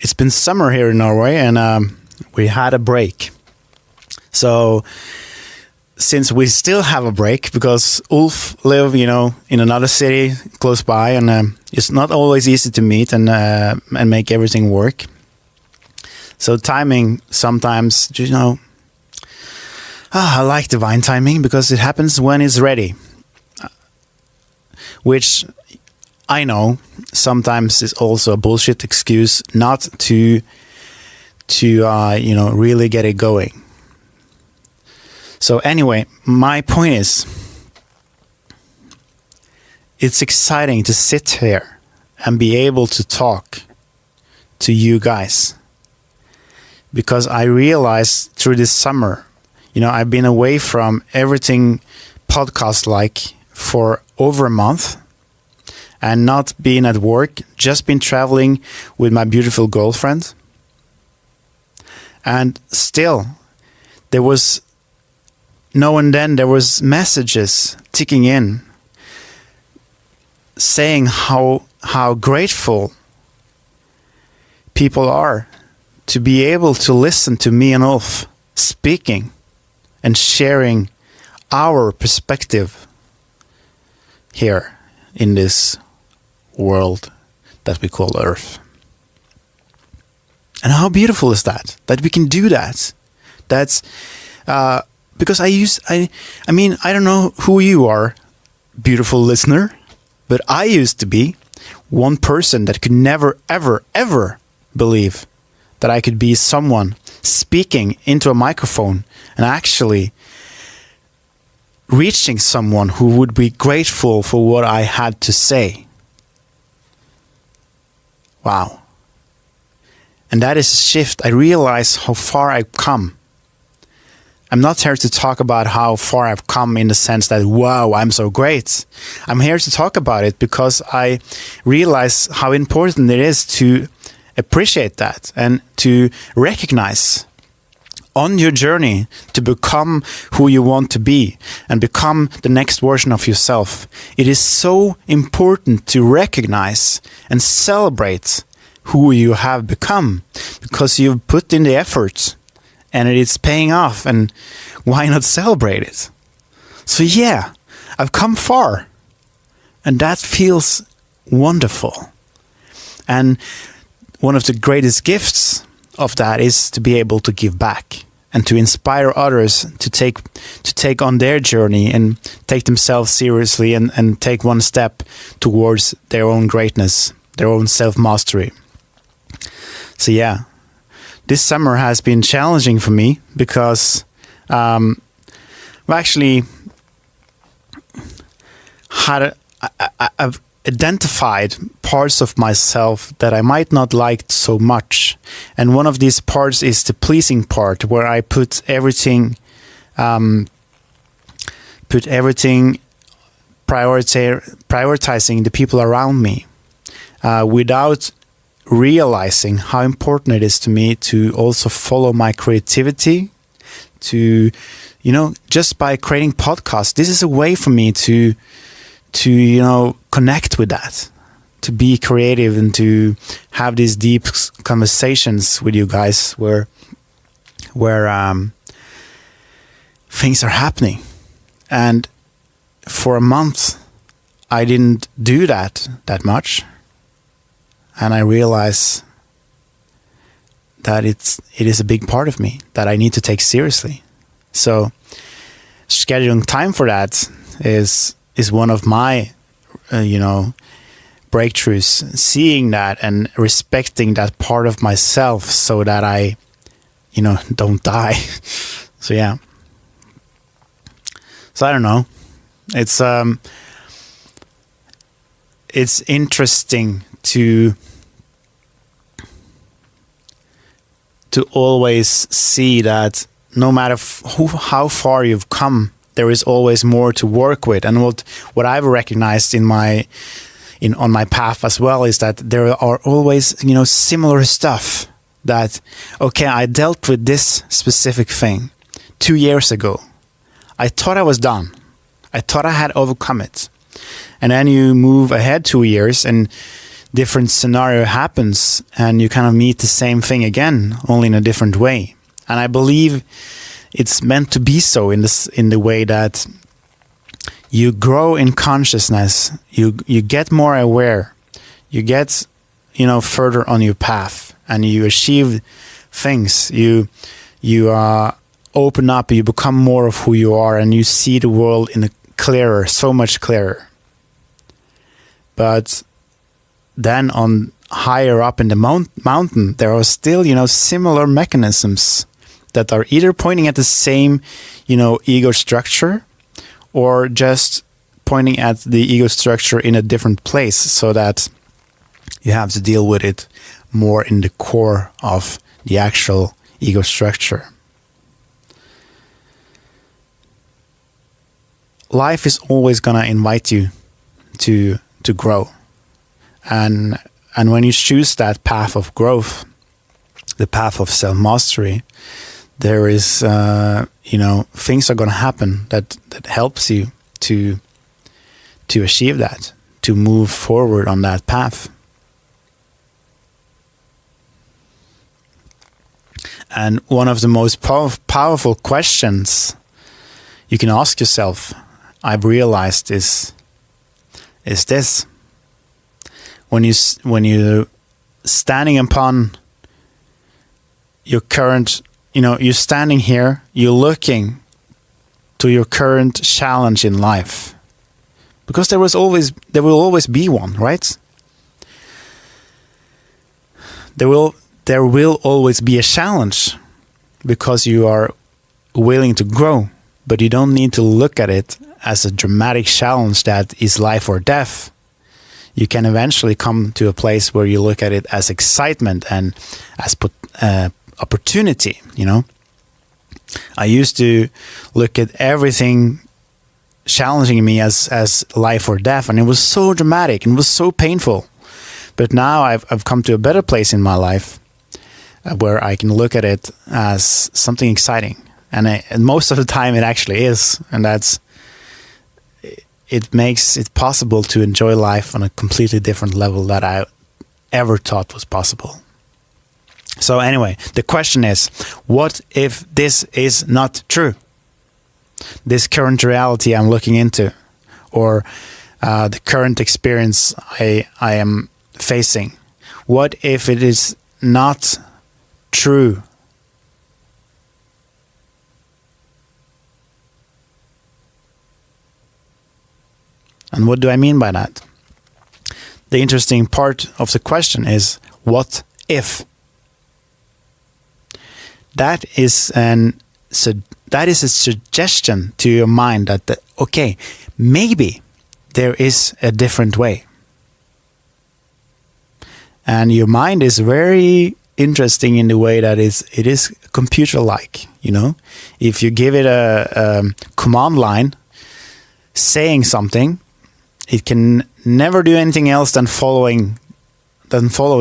it's been summer here in Norway, and we had a break. So since we still have a break, because Ulf live, in another city close by, and it's not always easy to meet and make everything work. So timing sometimes, I like divine timing because it happens when it's ready, which I know sometimes is also a bullshit excuse not to really get it going. So anyway, my point is, it's exciting to sit here and be able to talk to you guys, because I realized through this summer, I've been away from everything podcast-like for over a month, and not being at work, just been traveling with my beautiful girlfriend. And still, there was now and then there was messages ticking in saying how grateful people are to be able to listen to me and Ulf speaking and sharing our perspective here in this world that we call Earth. And how beautiful is that we can do that? That's because I don't know who you are, beautiful listener, but I used to be one person that could never, ever, ever believe that I could be someone speaking into a microphone and actually reaching someone who would be grateful for what I had to say. Wow. And that is a shift. I realize how far I've come. I'm not here to talk about how far I've come in the sense that, wow, I'm so great. I'm here to talk about it because I realize how important it is to appreciate that and to recognize on your journey to become who you want to be and become the next version of yourself. It is so important to recognize and celebrate who you have become, because you've put in the effort and it's paying off, and why not celebrate it? So yeah, I've come far, and that feels wonderful. And one of the greatest gifts of that is to be able to give back and to inspire others to take on their journey and take themselves seriously and take one step towards their own greatness, their own self-mastery. So yeah, this summer has been challenging for me because I've actually I've identified parts of myself that I might not like so much, and one of these parts is the pleasing part, where I put everything prioritizing the people around me without realizing how important it is to me to also follow my creativity, to just by creating podcasts. This is a way for me to connect with that, to be creative and to have these deep conversations with you guys where things are happening. And for a month I didn't do that much, and I realize that it is a big part of me that I need to take seriously. So scheduling time for that is one of my breakthroughs, seeing that and respecting that part of myself so that I don't die. So yeah, so I don't know, it's interesting to always see that no matter how far you've come, there is always more to work with. And what I've recognized on my path as well is that there are always similar stuff that, okay, I dealt with this specific thing 2 years ago. I thought I was done. I thought I had overcome it. And then you move ahead 2 years and different scenario happens and you kind of meet the same thing again, only in a different way. And I believe it's meant to be so in the way that you grow in consciousness, you get more aware, you get, further on your path, and you achieve things. You open up, you become more of who you are, and you see the world in a clearer, so much clearer. But then on higher up in the mountain, there are still, similar mechanisms that are either pointing at the same, ego structure, or just pointing at the ego structure in a different place, so that you have to deal with it more in the core of the actual ego structure. Life is always going to invite you to grow. And when you choose that path of growth, the path of self-mastery, there is, things are going to happen that helps you to achieve that, to move forward on that path. And one of the most powerful questions you can ask yourself, I've realized, is this: when you standing upon your current, you're standing here, you're looking to your current challenge in life, because there will always be one, right? There will always be a challenge, because you are willing to grow, but you don't need to look at it as a dramatic challenge that is life or death. You can eventually come to a place where you look at it as excitement and as opportunity. I used to look at everything challenging me as life or death, and it was so dramatic and it was so painful. But now I've come to a better place in my life, where I can look at it as something exciting, and most of the time it actually is, and it makes it possible to enjoy life on a completely different level that I ever thought was possible. So anyway, the question is, what if this is not true? This current reality I'm looking into, or the current experience I am facing, what if it is not true? And what do I mean by that? The interesting part of the question is, what if? That is a suggestion to your mind that, okay, maybe there is a different way. And your mind is very interesting in the way that it is computer-like, If you give it a command line saying something, it can never do anything else than follow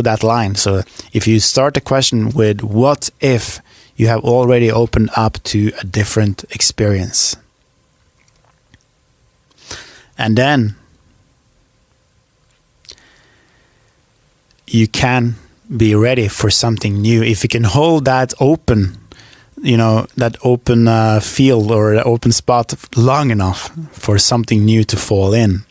that line. So if you start the question with what if, you have already opened up to a different experience. And then you can be ready for something new. If you can hold that open, that open field or the open spot long enough for something new to fall in.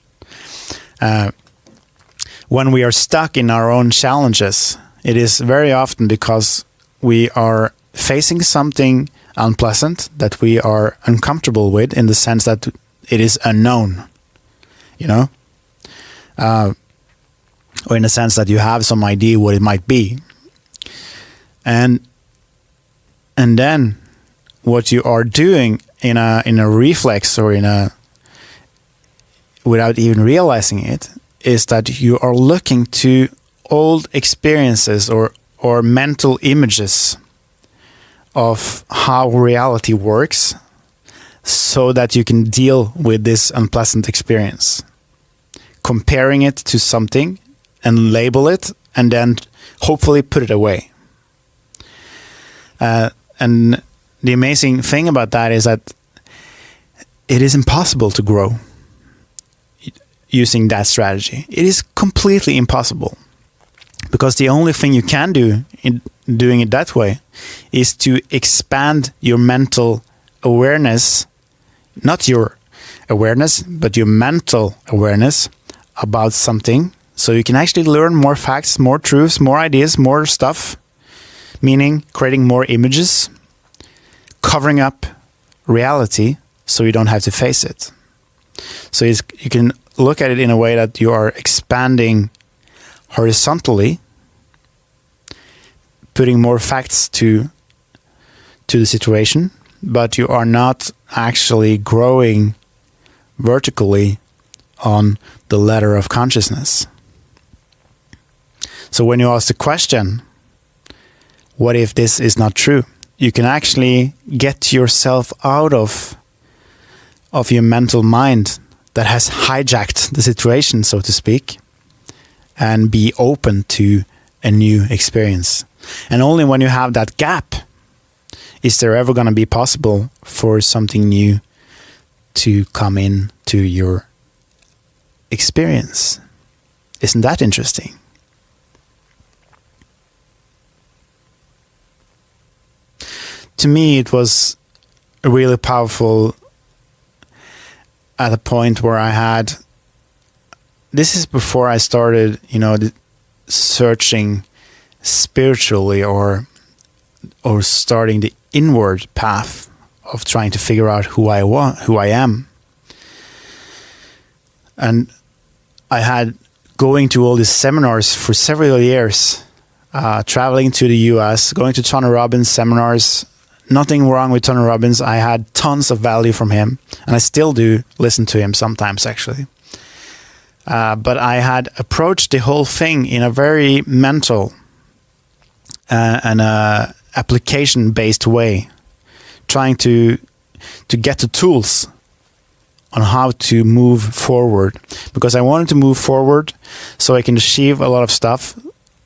When we are stuck in our own challenges, it is very often because we are facing something unpleasant that we are uncomfortable with, in the sense that it is unknown, or in the sense that you have some idea what it might be. And then what you are doing in a reflex, or without even realizing it, is that you are looking to old experiences or mental images of how reality works, so that you can deal with this unpleasant experience, comparing it to something and label it, and then hopefully put it away. And the amazing thing about that is that it is impossible to grow using that strategy. It is completely impossible. Because the only thing you can do in doing it that way is to expand your mental awareness, not your awareness, but your mental awareness about something. So you can actually learn more facts, more truths, more ideas, more stuff, meaning creating more images, covering up reality so you don't have to face it. So you can look at it in a way that you are expanding horizontally, putting more facts to the situation, but you are not actually growing vertically on the ladder of consciousness. So when you ask the question, what if this is not true? You can actually get yourself out of your mental mind that has hijacked the situation, so to speak, and be open to a new experience. And only when you have that gap is there ever going to be possible for something new to come in to your experience. Isn't that interesting? To me, it was really powerful at a point where I had, this is before I started, searching spiritually or starting the inward path of trying to figure out who I am. And I had going to all these seminars for several years, traveling to the US, going to Tony Robbins seminars. Nothing wrong with Tony Robbins. I had tons of value from him, and I still do listen to him sometimes, actually. But I had approached the whole thing in a very mental and application-based way, trying to get the tools on how to move forward, because I wanted to move forward so I can achieve a lot of stuff,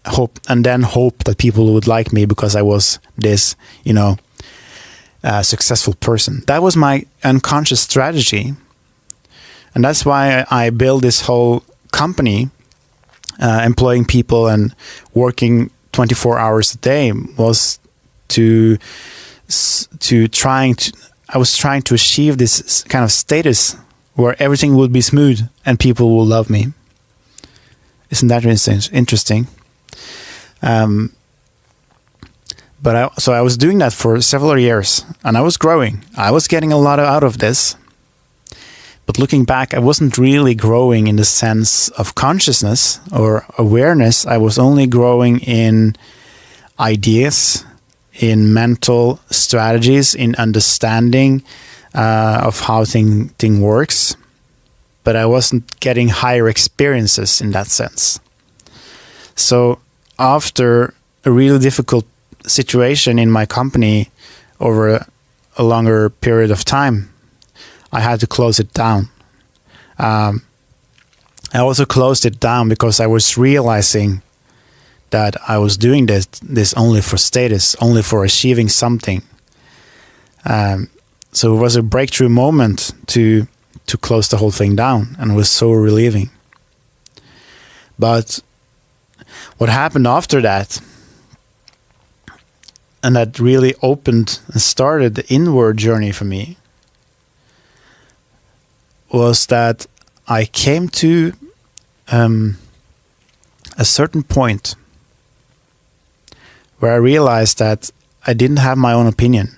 hope that people would like me because I was this, successful person. That was my unconscious strategy. And that's why I built this whole company, employing people and working 24 hours a day, was I was trying to achieve this kind of status where everything would be smooth and people will love me. Isn't that interesting? So I was doing that for several years, and I was growing. I was getting a lot out of this. But looking back, I wasn't really growing in the sense of consciousness or awareness. I was only growing in ideas, in mental strategies, in understanding of how thing works. But I wasn't getting higher experiences in that sense. So after a really difficult situation in my company over a longer period of time, I had to close it down. I also closed it down because I was realizing that I was doing this only for status, only for achieving something. So it was a breakthrough moment to close the whole thing down, and it was so relieving. But what happened after that, and that really opened and started the inward journey for me, was that I came to a certain point where I realized that I didn't have my own opinion.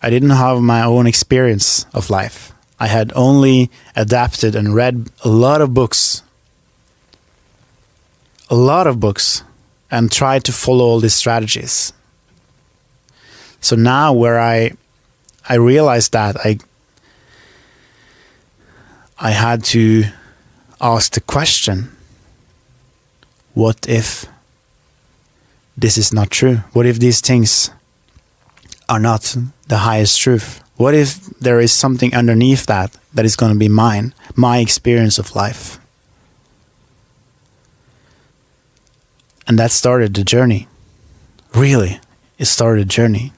I didn't have my own experience of life. I had only adapted and read a lot of books, and tried to follow all these strategies. So now where I realized that I had to ask the question, what if this is not true? What if these things are not the highest truth? What if there is something underneath that is going to be mine, my experience of life? And that started the journey. Really, it started a journey.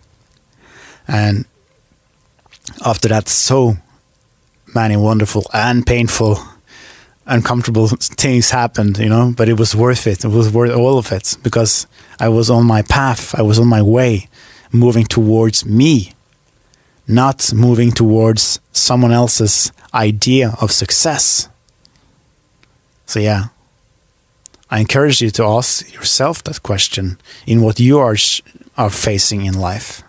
And after that, so many wonderful and painful uncomfortable things happened, but it was worth it. It was worth all of it because I was on my path. I was on my way, moving towards me, not moving towards someone else's idea of success. So yeah, I encourage you to ask yourself that question in what you are facing in life,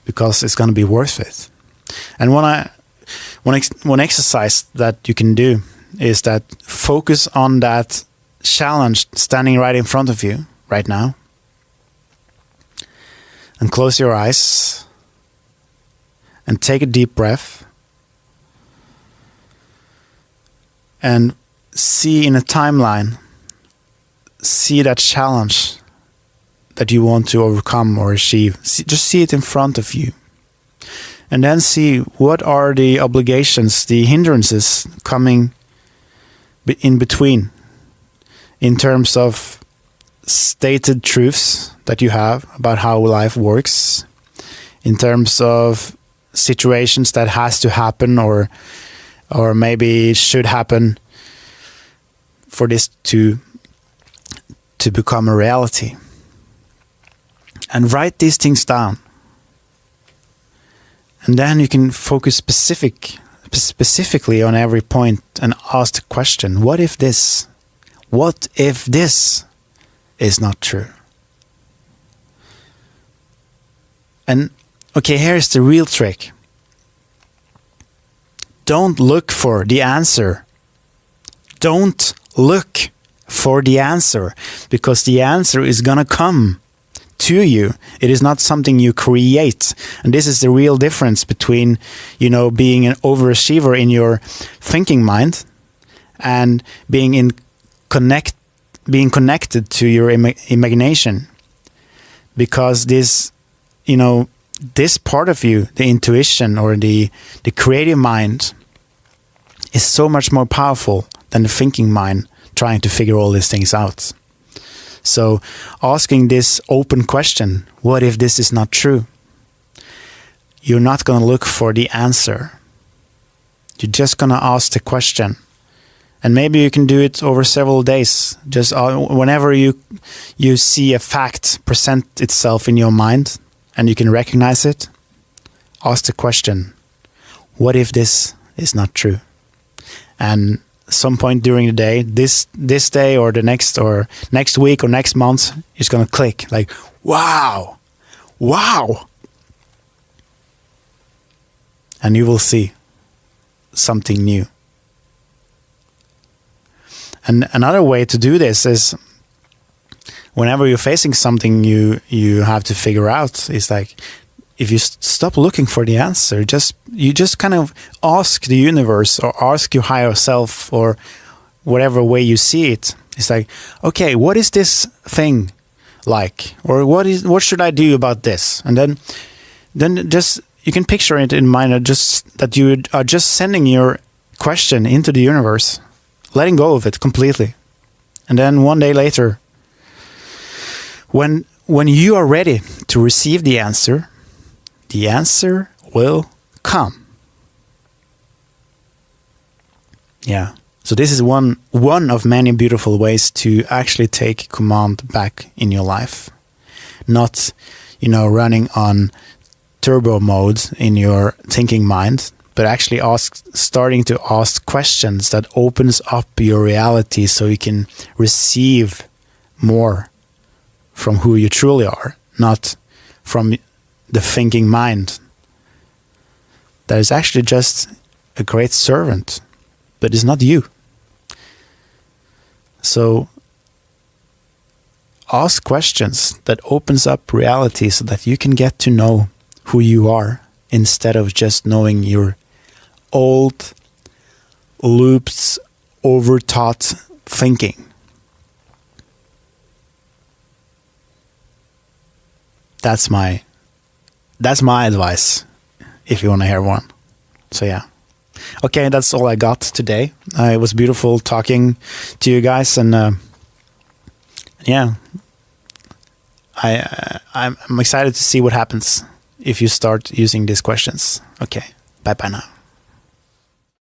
because it's going to be worth it. And one exercise that you can do is that focus on that challenge standing right in front of you right now, and close your eyes and take a deep breath and see in a timeline, see that challenge that you want to overcome or achieve. Just see it in front of you. And then see what are the obligations, the hindrances coming in between in terms of stated truths that you have about how life works, in terms of situations that has to happen or maybe should happen for this to become a reality. And write these things down. And then you can focus specifically on every point and ask the question, what if this is not true? And okay, here's the real trick. Don't look for the answer. Don't look for the answer, because the answer is gonna come to you. It is not something you create. And this is the real difference between, being an overachiever in your thinking mind and being connected to your imagination. Because this part of you, the intuition or the creative mind, is so much more powerful than the thinking mind trying to figure all these things out. So asking this open question, what if this is not true? You're not going to look for the answer. You're just going to ask the question. And maybe you can do it over several days. Just whenever you see a fact present itself in your mind and you can recognize it, ask the question, what if this is not true? And some point during the day, this day or the next week or next month, it's going to click like, wow. And you will see something new. And another way to do this is whenever you're facing something you have to figure out, is like, if you stop looking for the answer, you just kind of ask the universe or ask your higher self or whatever way you see it. It's like, okay, what is this thing like? Or what should I do about this? And then just you can picture it in mind, just that you are just sending your question into the universe, letting go of it completely. And then one day later, when you are ready to receive the answer will come. Yeah. So this is one of many beautiful ways to actually take command back in your life. Not, running on turbo mode in your thinking mind, but actually starting to ask questions that opens up your reality so you can receive more from who you truly are, not from the thinking mind that is actually just a great servant, but is not you. So ask questions that opens up reality so that you can get to know who you are instead of just knowing your old, looped, overtaught thinking. That's my advice, if you want to hear one. So yeah. Okay, that's all I got today. It was beautiful talking to you guys, and I'm excited to see what happens if you start using these questions. Okay, bye now.